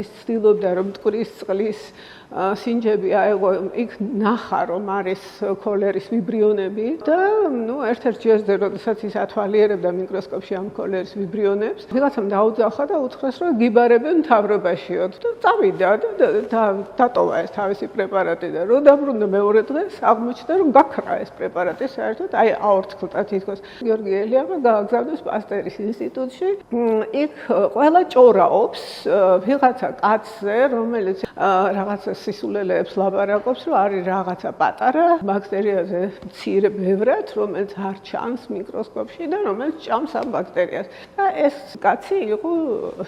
ცდილობდა რომ მტკვრის წყლის სინჯები აეღო, იქ ნახა რომ არის ქოლერის ვიბრიონები და ერთ-ერთ ჯერზე როდესაც ის ათვალიერებდა მიკროსკოპში ამ ქოლერის ვიბრიონებს, ვიღაცამ დაუძახა და უთხრეს რომ გიბარებენ მთავრობაშიო და წავიდა და დატოვა ეს თავისი პრეპარატი და რო დაბრუნდა მეორე დღეს აღმოჩნდა რომ გაქრა ეს პრეპარატი საერთოდ აი აორთქლდა თითქოს. გიორგი ელიავა გააგზავნეს პასტერის ინსტიტუტში. იქ ყველა ჭორაობს ვიღაცა კაცზე, რომელიც რაღაცა სისულელეებს ლაპარაკობს, რომ არის რაღაცა პატარა ბაქტერიაზე მცირე ბევრად, რომელიც არ ჩანს მიკროსკოპში და რომელიც ჭამს ამ ბაქტერიას. და ეს კაცი იყო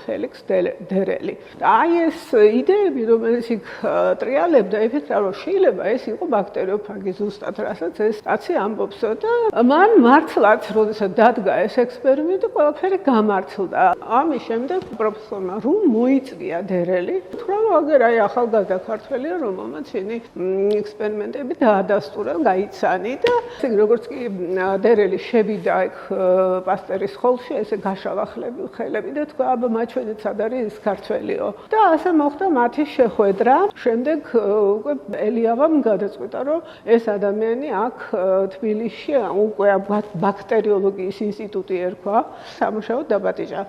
ფელიქს დერელი. აი ეს იდეები, რომელიც იქ ტრიალებდა, იფიქრა, რომ შეიძლება ეს იყო ბაქტერიოფაგი ზუსტად, რასაც ეს კაცი ამბობსო და მან მართლაც, როდესაც დადგა ეს ექსპერიმენტი, ყველაფერი გამართლდა. ამის შემდეგ პროფესორმა რომ მოიწვია დერელი, თქვა, რომ აგერ აი ახალგაზრდა ქართველია, რომელმაც შენი ექსპერიმენტები დაადასტურა, გაიცანი და როგორც კი დერელი შევიდა იქ პასტერის ხოლში, ესე გაშალა ხელები და თქვა, აბა მაჩვენეთ სად არის ეს ქართველიო. და ასე მოხდა მათი შეხვედრა. შემდეგ უკვე ელიავამ გადაწყვიტა, რომ ეს ადამიანი აქ თბილისში უკვე ბაქტერიოლოგიის ინსტიტუტი ერქვა, სამუშაოდ დაბატიჭა.